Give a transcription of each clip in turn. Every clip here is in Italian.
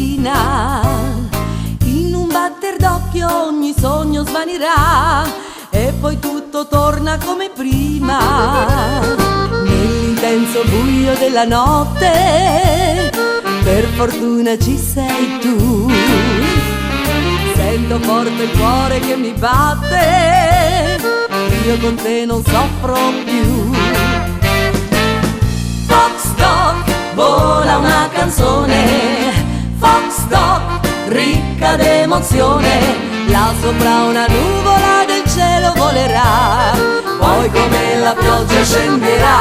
mattina. In un batter d'occhio ogni sogno svanirà e poi tutto torna come prima. Nell'intenso buio della notte per fortuna ci sei tu. Sento forte il cuore che mi batte, io con te non soffro più. Foxtrot, vola una canzone, Foxtrot, ricca d'emozione, là sopra una nuvola del cielo volerà, poi come la pioggia scenderà.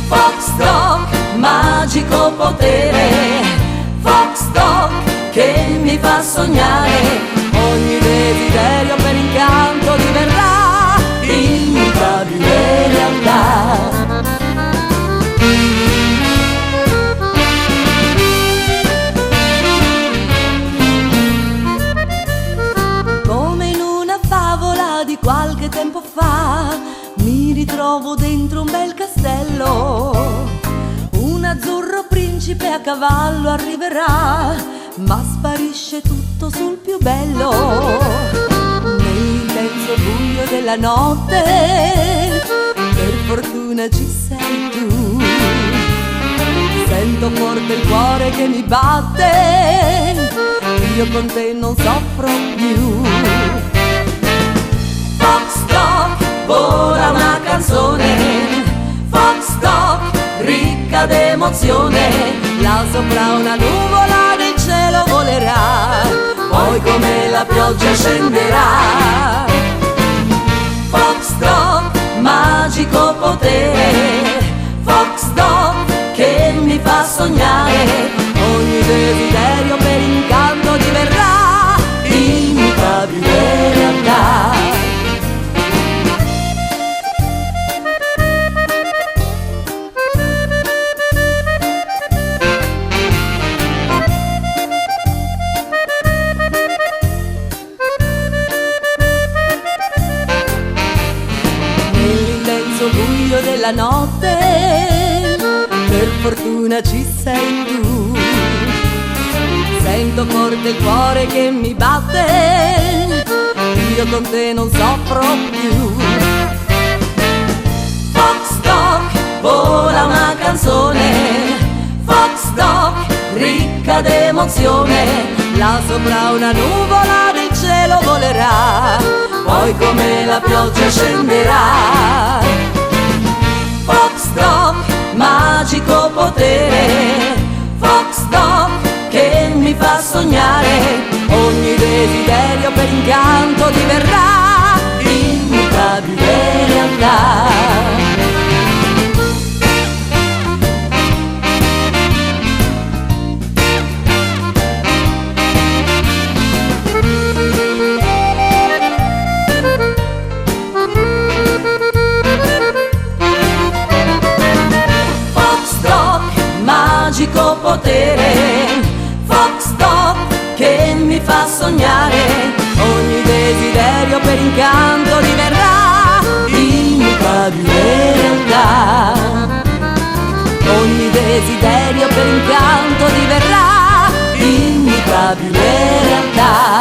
Foxtrot, magico potere, Foxtrot, che mi fa sognare, ogni desiderio per incanto diverrà immutabile realtà. Come in una favola di qualche tempo fa, mi ritrovo dentro un bel castello. Un azzurro principe a cavallo arriverà, ma sparisce tutto sul più bello. Nell'intenso buio della notte per fortuna ci sei tu. Sento forte il cuore che mi batte, io con te non soffro più. Foxtrot, vola una canzone, Foxtrot, ricca d'emozione, là sopra una nuvola del cielo volerà, poi come la pioggia scenderà. Foxtrot, magico potere, Foxtrot, che mi fa sognare, ogni desiderio per incanto diverrà immutabile realtà. Buio della notte per fortuna ci sei tu. Sento forte il cuore che mi batte, io con te non soffro più. Foxtrot, vola una canzone, Foxtrot, ricca d'emozione, là sopra una nuvola del cielo volerà, poi come la pioggia scenderà. Foxtrot, magico potere, Foxtrot, che mi fa sognare, ogni desiderio per incanto diverrà immutabile realtà. Magico potere, Foxtrot, che mi fa sognare, ogni desiderio per incanto diverrà immutabile realtà. Ogni desiderio per incanto diverrà immutabile realtà.